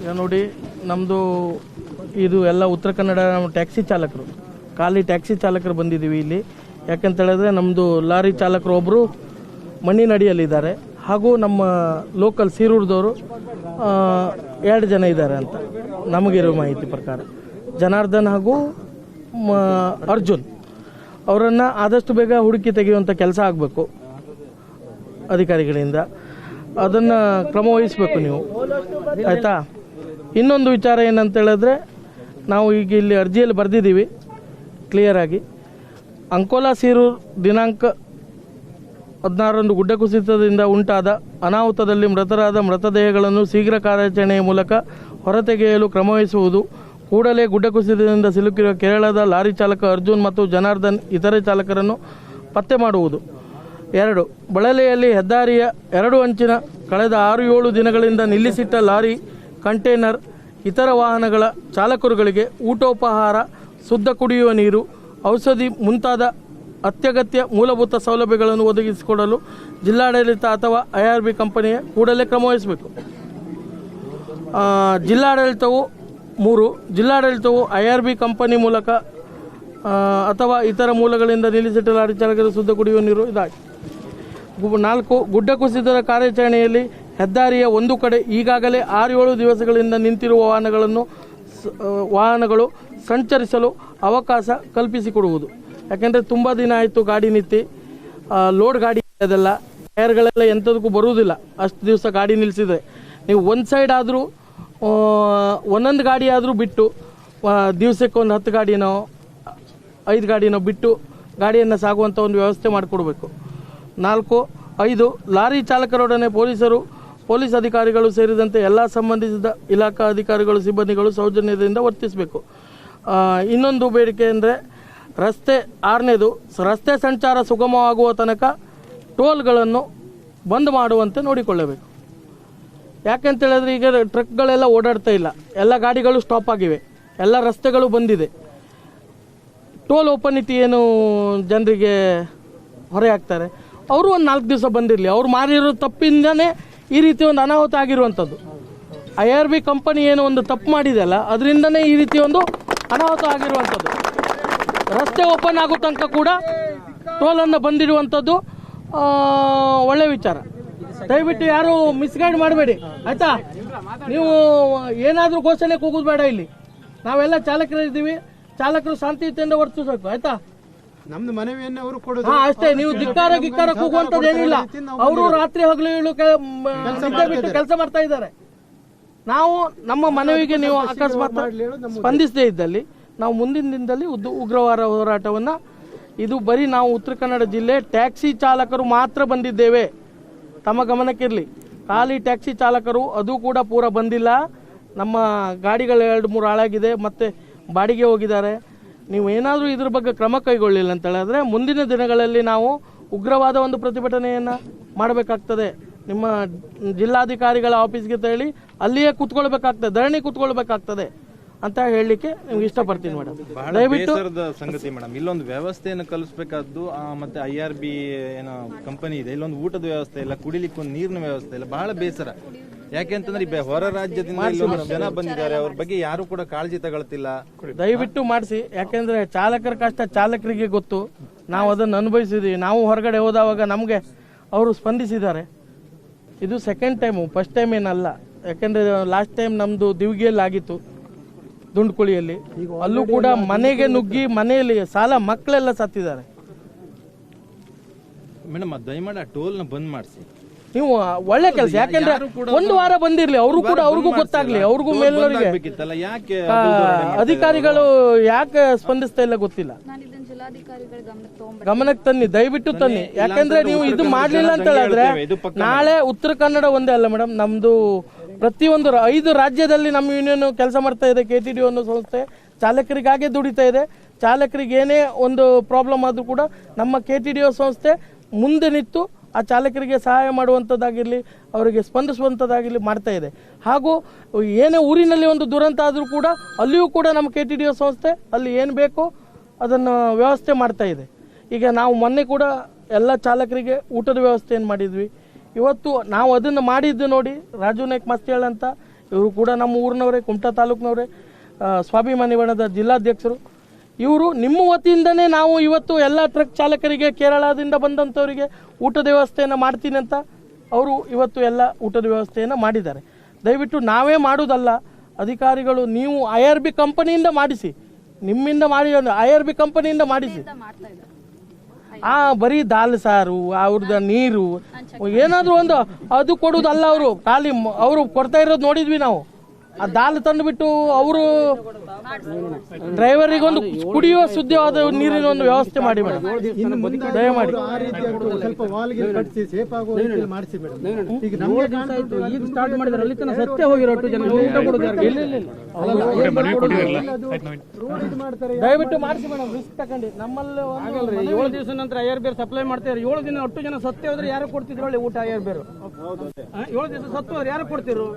ಈಗ ನೋಡಿ, ನಮ್ಮದು ಇದು ಎಲ್ಲ ಉತ್ತರ ಕನ್ನಡ ಟ್ಯಾಕ್ಸಿ ಚಾಲಕರು, ಖಾಲಿ ಟ್ಯಾಕ್ಸಿ ಚಾಲಕರು ಬಂದಿದ್ದೀವಿ ಇಲ್ಲಿ. ಯಾಕಂತ ಹೇಳಿದ್ರೆ ನಮ್ಮದು ಲಾರಿ ಚಾಲಕರು ಒಬ್ಬರು ಮಣ್ಣಿನಡಿಯಲ್ಲಿದ್ದಾರೆ, ಹಾಗೂ ನಮ್ಮ ಲೋಕಲ್ ಸೀರೂರ್ದವರು 2 ಜನ ಇದ್ದಾರೆ ಅಂತ ನಮಗಿರೋ ಮಾಹಿತಿ ಪ್ರಕಾರ. ಜನಾರ್ದನ್ ಹಾಗೂ ಅರ್ಜುನ್ ಅವರನ್ನು ಆದಷ್ಟು ಬೇಗ ಹುಡುಕಿ ತೆಗೆಯುವಂಥ ಕೆಲಸ ಆಗಬೇಕು ಅಧಿಕಾರಿಗಳಿಂದ. ಅದನ್ನು ಕ್ರಮ ವಹಿಸಬೇಕು ನೀವು, ಆಯಿತಾ. ಇನ್ನೊಂದು ವಿಚಾರ ಏನಂತ ಹೇಳಿದ್ರೆ, ನಾವು ಈಗ ಇಲ್ಲಿ ಅರ್ಜಿಯಲ್ಲಿ ಬರೆದಿದ್ದೀವಿ ಕ್ಲಿಯರಾಗಿ, ಅಂಕೋಲಾ ಸೀರೂರು ದಿನಾಂಕ 16ರಂದು ಗುಡ್ಡ ಕುಸಿತದಿಂದ ಉಂಟಾದ ಅನಾಹುತದಲ್ಲಿ ಮೃತರಾದ ಮೃತದೇಹಗಳನ್ನು ಶೀಘ್ರ ಕಾರ್ಯಾಚರಣೆಯ ಮೂಲಕ ಹೊರತೆಗೆಯಲು ಕ್ರಮವಹಿಸುವುದು. ಕೂಡಲೇ ಗುಡ್ಡ ಕುಸಿತದಿಂದ ಸಿಲುಕಿರುವ ಕೇರಳದ ಲಾರಿ ಚಾಲಕ ಅರ್ಜುನ್ ಮತ್ತು ಜನಾರ್ದನ್ ಇತರೆ ಚಾಲಕರನ್ನು ಪತ್ತೆ ಮಾಡುವುದು. 2. ಬಳಲೆಯಲ್ಲಿ ಹೆದ್ದಾರಿಯ 2 ಅಂಚಿನ ಕಳೆದ 6-7 ದಿನಗಳಿಂದ ನಿಲ್ಲಿಸಿಟ್ಟ ಲಾರಿ, ಕಂಟೈನರ್, ಇತರ ವಾಹನಗಳ ಚಾಲಕರುಗಳಿಗೆ ಊಟೋಪಹಾರ, ಶುದ್ಧ ಕುಡಿಯುವ ನೀರು, ಔಷಧಿ ಮುಂತಾದ ಅತ್ಯಗತ್ಯ ಮೂಲಭೂತ ಸೌಲಭ್ಯಗಳನ್ನು ಒದಗಿಸಿಕೊಡಲು ಜಿಲ್ಲಾಡಳಿತ ಅಥವಾ IRB ಕಂಪನಿಯ ಕೂಡಲೇ ಕ್ರಮವಹಿಸಬೇಕು. ಜಿಲ್ಲಾಡಳಿತವು IRB ಕಂಪನಿ ಮೂಲಕ ಅಥವಾ ಇತರ ಮೂಲಗಳಿಂದ ನಿಲ್ಲಿಸಿಟ್ಟ ಲಾರಿ ಚಾಲಕರು ಶುದ್ಧ ಕುಡಿಯುವ ನೀರು ಇದಾಗಿ. 4. ಗುಡ್ಡ ಕುಸಿತದ ಕಾರ್ಯಾಚರಣೆಯಲ್ಲಿ ಹೆದ್ದಾರಿಯ ಒಂದು ಕಡೆ ಈಗಾಗಲೇ 6-7 ದಿವಸಗಳಿಂದ ನಿಂತಿರುವ ವಾಹನಗಳು ಸಂಚರಿಸಲು ಅವಕಾಶ ಕಲ್ಪಿಸಿಕೊಡುವುದು. ಯಾಕೆಂದರೆ ತುಂಬ ದಿನ ಆಯಿತು ಗಾಡಿ ನಿಂತು, ಲೋಡ್ ಗಾಡಿ ಅದೆಲ್ಲ ಟೈರ್ಗಳೆಲ್ಲ ಎಂಥದಕ್ಕೂ ಬರುವುದಿಲ್ಲ. ಅಷ್ಟು ದಿವಸ ಗಾಡಿ ನಿಲ್ಲಿಸಿದ್ರೆ ನೀವು ಒಂದು ಸೈಡ್ ಆದರೂ ಒಂದೊಂದು ಗಾಡಿ ಆದರೂ ಬಿಟ್ಟು ದಿವಸಕ್ಕೆ ಒಂದು 10 ಗಾಡಿನೋ 5 ಗಾಡಿನೋ ಬಿಟ್ಟು ಗಾಡಿಯನ್ನು ಸಾಗುವಂಥ ಒಂದು ವ್ಯವಸ್ಥೆ ಮಾಡಿಕೊಡ್ಬೇಕು. 4. 5. ಲಾರಿ ಚಾಲಕರೊಡನೆ ಪೊಲೀಸ್ ಅಧಿಕಾರಿಗಳು ಸೇರಿದಂತೆ ಎಲ್ಲ ಸಂಬಂಧಿಸಿದ ಇಲಾಖಾ ಅಧಿಕಾರಿಗಳು, ಸಿಬ್ಬಂದಿಗಳು ಸೌಜನ್ಯದಿಂದ ವರ್ತಿಸಬೇಕು. ಇನ್ನೊಂದು ಬೇಡಿಕೆ ಅಂದರೆ ರಸ್ತೆ ಸಂಚಾರ ಸುಗಮವಾಗುವ ತನಕ ಟೋಲ್ಗಳನ್ನು ಬಂದ್ ಮಾಡುವಂತೆ ನೋಡಿಕೊಳ್ಳಬೇಕು. ಯಾಕೆಂತ ಹೇಳಿದ್ರೆ ಈಗ ಟ್ರಕ್ಗಳೆಲ್ಲ ಓಡಾಡ್ತಾ ಇಲ್ಲ, ಎಲ್ಲ ಗಾಡಿಗಳು ಸ್ಟಾಪ್ ಆಗಿವೆ, ಎಲ್ಲ ರಸ್ತೆಗಳು ಬಂದಿದೆ. ಟೋಲ್ ಓಪನಿಟಿ ಏನು ಜನರಿಗೆ ಹೊರೆ ಆಗ್ತಾರೆ, ಅವರು ಒಂದು 4 ದಿವಸ ಬಂದಿರಲಿ. ಅವ್ರು ಮಾರಿರೋ ತಪ್ಪಿಂದನೇ ಈ ರೀತಿ ಒಂದು ಅನಾಹುತ ಆಗಿರುವಂಥದ್ದು. IRB ಕಂಪನಿ ಏನು ಒಂದು ತಪ್ಪು ಮಾಡಿದೆಯಲ್ಲ, ಅದರಿಂದನೇ ಈ ರೀತಿ ಒಂದು ಅನಾಹುತ ಆಗಿರುವಂಥದ್ದು. ರಸ್ತೆ ಓಪನ್ ಆಗೋ ತನಕ ಕೂಡ ಟೋಲನ್ನು ಬಂದಿರುವಂಥದ್ದು ಒಳ್ಳೆ ವಿಚಾರ. ದಯವಿಟ್ಟು ಯಾರು ಮಿಸ್ಗೈಡ್ ಮಾಡಬೇಡಿ, ಆಯ್ತಾ. ನೀವು ಏನಾದರೂ ಘೋಷಣೆ ಕೂಗೋದು ಬೇಡ. ಇಲ್ಲಿ ನಾವೆಲ್ಲ ಚಾಲಕರು ಇದ್ದೀವಿ, ಚಾಲಕರು ಶಾಂತಿಯುತದಿಂದ ವರ್ತಿಸಬೇಕು, ಆಯ್ತಾ. ನಮ್ದು ಮನವಿಯನ್ನು ಅವರು ಕೊಡೋದು ಅಷ್ಟೇ. ನೀವು ಧಿಕ್ಕಾರ ಕೂಗುವಂಥದ್ದು ಏನಿಲ್ಲ. ಅವರು ರಾತ್ರಿ ಹಗಲು ಕೆಲಸ ಮಾಡ್ತಾ ಇದ್ದಾರೆ. ನಾವು ನಮ್ಮ ಮನವಿಗೆ ನೀವು ಅಕಸ್ಮಾತ್ ಸ್ಪಂದಿಸದೇ ಇದ್ದಲ್ಲಿ ನಾವು ಮುಂದಿನ ದಿನದಲ್ಲಿ ಉಗ್ರವಾದ ಹೋರಾಟವನ್ನು, ಇದು ಬರೀ ನಾವು ಉತ್ತರ ಕನ್ನಡ ಜಿಲ್ಲೆ ಟ್ಯಾಕ್ಸಿ ಚಾಲಕರು ಮಾತ್ರ ಬಂದಿದ್ದೇವೆ, ತಮ್ಮ ಗಮನಕ್ಕಿರಲಿ. ಖಾಲಿ ಟ್ಯಾಕ್ಸಿ ಚಾಲಕರು ಅದು ಕೂಡ ಪೂರ ಬಂದಿಲ್ಲ. ನಮ್ಮ ಗಾಡಿಗಳು 2-3 ಹಾಳಾಗಿದೆ, ಮತ್ತು ಬಾಡಿಗೆ ಹೋಗಿದ್ದಾರೆ. ನೀವು ಏನಾದರೂ ಇದ್ರ ಬಗ್ಗೆ ಕ್ರಮ ಕೈಗೊಳ್ಳಿಲ್ಲ ಅಂತ ಹೇಳಿದ್ರೆ ಮುಂದಿನ ದಿನಗಳಲ್ಲಿ ನಾವು ಉಗ್ರವಾದ ಒಂದು ಪ್ರತಿಭಟನೆಯನ್ನು ಮಾಡಬೇಕಾಗ್ತದೆ. ನಿಮ್ಮ ಜಿಲ್ಲಾಧಿಕಾರಿಗಳ ಆಫೀಸ್ಗೆ ತೆರಳಿ ಅಲ್ಲಿಯೇ ಕೂತ್ಕೊಳ್ಬೇಕಾಗ್ತದೆ, ಧರಣಿ ಕೂತ್ಕೊಳ್ಬೇಕಾಗ್ತದೆ ಅಂತ ಹೇಳಲಿಕ್ಕೆ ನಿಮ್ಗೆ ಇಷ್ಟಪಡ್ತೀನಿ ಮೇಡಮ್. ದಯವಿಟ್ಟು ಸಂಗತಿ ಮೇಡಮ್, ಇಲ್ಲೊಂದು ವ್ಯವಸ್ಥೆಯನ್ನು ಕಲಿಸಬೇಕಾದ್ದು. ಮತ್ತೆ IRB ಏನೋ ಕಂಪನಿ ಇದೆ, ಇಲ್ಲೊಂದು ಊಟದ ವ್ಯವಸ್ಥೆ ಇಲ್ಲ, ಕುಡಿಲಿಕ್ಕೆ ಒಂದು ನೀರಿನ ವ್ಯವಸ್ಥೆ ಇಲ್ಲ. ಬಹಳ ಬೇಸರ. ಯಾಕೆಂತಂದ್ರೆ ಹೊರ ರಾಜ್ಯದಿಂದ ಇಲ್ಲೊಂದು ಜನ ಬಂದಿದ್ದಾರೆ, ಅವ್ರ ಬಗ್ಗೆ ಯಾರು ಕೂಡ ಕಾಳಜಿ ತಗೊಳ್ತಿಲ್ಲ. ದಯವಿಟ್ಟು ಮಾಡಿಸಿ. ಯಾಕೆಂದ್ರೆ ಚಾಲಕರ ಕಷ್ಟ ಚಾಲಕರಿಗೆ ಗೊತ್ತು, ನಾವು ಅದನ್ನು ಅನುಭವಿಸಿದೀವಿ. ನಾವು ಹೊರಗಡೆ ಹೋದವಾಗ ನಮಗೆ ಅವರು ಸ್ಪಂದಿಸಿದ್ದಾರೆ. ಇದು ಸೆಕೆಂಡ್ ಟೈಮು, ಫಸ್ಟ್ ಟೈಮ್ ಏನಲ್ಲ. ಯಾಕೆಂದ್ರೆ ಲಾಸ್ಟ್ ಟೈಮ್ ನಮ್ದು ದಿವ್ಗಿಯಲ್ಲಿ ಆಗಿತ್ತು, ದುಂಡ್ಕುಳಿಯಲ್ಲಿ. ಅಲ್ಲೂ ಕೂಡ ಮನೆಗೆ ನುಗ್ಗಿ ಮನೆಯಲ್ಲಿ ಮಕ್ಕಳೆಲ್ಲ ಸತ್ತಿದ್ದಾರೆ. ಮೇಡಮ್, ದಯಮಾಡಿ ಆ ಟೋಲ್ನ ಬಂದ್ ಮಾಡಿಸಿ. ನೀವು ಒಳ್ಳೆ ಕೆಲಸ. ಯಾಕೆಂದ್ರೆ 1 ವಾರ ಬಂದಿರ್ಲಿ, ಅವ್ರಿಗೂ ಗೊತ್ತಾಗ್ಲಿ, ಅವ್ರಿಗೂ ಮೇಲ್ನವರಿಗೆ. ಅಧಿಕಾರಿಗಳು ಯಾಕೆ ಸ್ಪಂದಿಸ್ತಾ ಇಲ್ಲ ಗೊತ್ತಿಲ್ಲ. ಗಮನಕ್ಕೆ ತನ್ನಿ, ದಯವಿಟ್ಟು ತನ್ನಿ. ಯಾಕೆಂದ್ರೆ ನೀವು ಇದು ಮಾಡ್ಲಿಲ್ಲ ಅಂತ ಹೇಳಿದ್ರೆ ನಾಳೆ ಉತ್ತರ ಕನ್ನಡ ಒಂದೇ ಅಲ್ಲ ಮೇಡಮ್, ನಮ್ದು ಪ್ರತಿಯೊಂದು 5 ರಾಜ್ಯದಲ್ಲಿ ನಮ್ಮ ಯೂನಿಯನ್ ಕೆಲಸ ಮಾಡ್ತಾ ಇದೆ. KTDO ಅನ್ನೋ ಸಂಸ್ಥೆ ಚಾಲಕರಿಗಾಗೆ ದುಡಿತಾ ಇದೆ. ಚಾಲಕರಿಗೆ ಏನೇ ಒಂದು ಪ್ರಾಬ್ಲಮ್ ಆದ್ರೂ ಕೂಡ ನಮ್ಮ KTDO ಸಂಸ್ಥೆ ಮುಂದೆ ನಿಂತು ಆ ಚಾಲಕರಿಗೆ ಸಹಾಯ ಮಾಡುವಂಥದ್ದಾಗಿರಲಿ, ಅವರಿಗೆ ಸ್ಪಂದಿಸುವಂಥದ್ದಾಗಿರಲಿ ಮಾಡ್ತಾ ಇದೆ. ಹಾಗೂ ಏನೇ ಊರಿನಲ್ಲಿ ಒಂದು ದುರಂತ ಆದರೂ ಕೂಡ ಅಲ್ಲಿಯೂ ಕೂಡ ನಮ್ಮ KTDO ಸಂಸ್ಥೆ ಅಲ್ಲಿ ಏನು ಬೇಕೋ ಅದನ್ನು ವ್ಯವಸ್ಥೆ ಮಾಡ್ತಾ ಇದೆ. ಈಗ ನಾವು ಮೊನ್ನೆ ಕೂಡ ಎಲ್ಲ ಚಾಲಕರಿಗೆ ಊಟದ ವ್ಯವಸ್ಥೆಯನ್ನು ಮಾಡಿದ್ವಿ. ಇವತ್ತು ನಾವು ಅದನ್ನು ಮಾಡಿದ್ದು ನೋಡಿ, ರಾಜು ನಾಯ್ಕ್ ಮಸ್ತಿಯಾಳ್ ಅಂತ ಇವರು ಕೂಡ ನಮ್ಮ ಊರಿನವರೇ, ಕುಮಟಾ ತಾಲೂಕಿನವರೇ, ಸ್ವಾಭಿಮಾನಿ ಬಣದ ಜಿಲ್ಲಾಧ್ಯಕ್ಷರು. ಇವರು ನಿಮ್ಮ ವತಿಯಿಂದನೇ ನಾವು ಇವತ್ತು ಎಲ್ಲ ಟ್ರಕ್ ಚಾಲಕರಿಗೆ, ಕೇರಳದಿಂದ ಬಂದಂಥವರಿಗೆ ಊಟದ ವ್ಯವಸ್ಥೆಯನ್ನು ಮಾಡ್ತೀನಿ ಅಂತ ಅವರು ಇವತ್ತು ಎಲ್ಲ ಊಟದ ವ್ಯವಸ್ಥೆಯನ್ನು ಮಾಡಿದ್ದಾರೆ. ದಯವಿಟ್ಟು ನಾವೇ ಮಾಡೋದಲ್ಲ, ಅಧಿಕಾರಿಗಳು ನೀವು IRB ಕಂಪನಿಯಿಂದ ಮಾಡಿಸಿ, ನಿಮ್ಮಿಂದ ಮಾಡಿ, IRB ಕಂಪನಿಯಿಂದ ಮಾಡಿಸಿ. ಬರೀ ದಾಲ್ ಸಾರು, ಅವ್ರದ್ದು ನೀರು, ಏನಾದರೂ ಒಂದು ಅದು ಕೊಡುವುದಲ್ಲ. ಅವರು ಖಾಲಿ ಅವರು ಕೊಡ್ತಾ ಇರೋದು ನೋಡಿದ್ವಿ ನಾವು. ಆ ದಾಲ್ ತಂದುಬಿಟ್ಟು ಅವರು ಡ್ರೈವರಿಗೊಂದು ಕುಡಿಯುವ ಶುದ್ಧವಾದ ನೀರಿನ ಒಂದು ವ್ಯವಸ್ಥೆ ಮಾಡಿ ಮೇಡಮ್, ದಯಮಾಡಿ. ಆ ರೀತಿ ಸ್ವಲ್ಪ ವಾಲ್ಗೆ ಕಟ್ಟಿಸಿ ಸೇಫ್ ಆಗೋ ರೀತಿಯಲ್ಲಿ ಮಾಡಿಸಿ ಮೇಡಮ್. ಈಗ ನಮಗೆ ಈಗ ಸ್ಟಾರ್ಟ್ ಮಾಡಿದ್ರೆ ಅಲ್ಲಿ ತನಕ ಸತ್ಯ ಹೋಗಿರೋ ಊಟ ಕೊಡೋದು. ರೋಡ್ ಇದು ಮಾಡ್ತಾರೆ. ದಯವಿಟ್ಟು ಮಾಡಿಸಿ ಮೇಡಮ್, ರಿಸ್ಕ್ ತಗೊಂಡು. ನಮ್ಮಲ್ಲಿ ಆಗಲ್ರಿ, 7 ದಿವಸ ನಂತರ IRB ಸಪ್ಲೈ ಮಾಡ್ತಾರೆ. 7 ದಿನ 8 ಜನ ಸತ್ಯ ಹೋದ್ರೆ ಯಾರು ಕೊಡ್ತಿದ್ರು ಒಳ್ಳೆ ಊಟ IRB? 7 ದಿವಸ ಸತ್ತು ಹೋದ್ರೆ ಯಾರು ಕೊಡ್ತಿರು?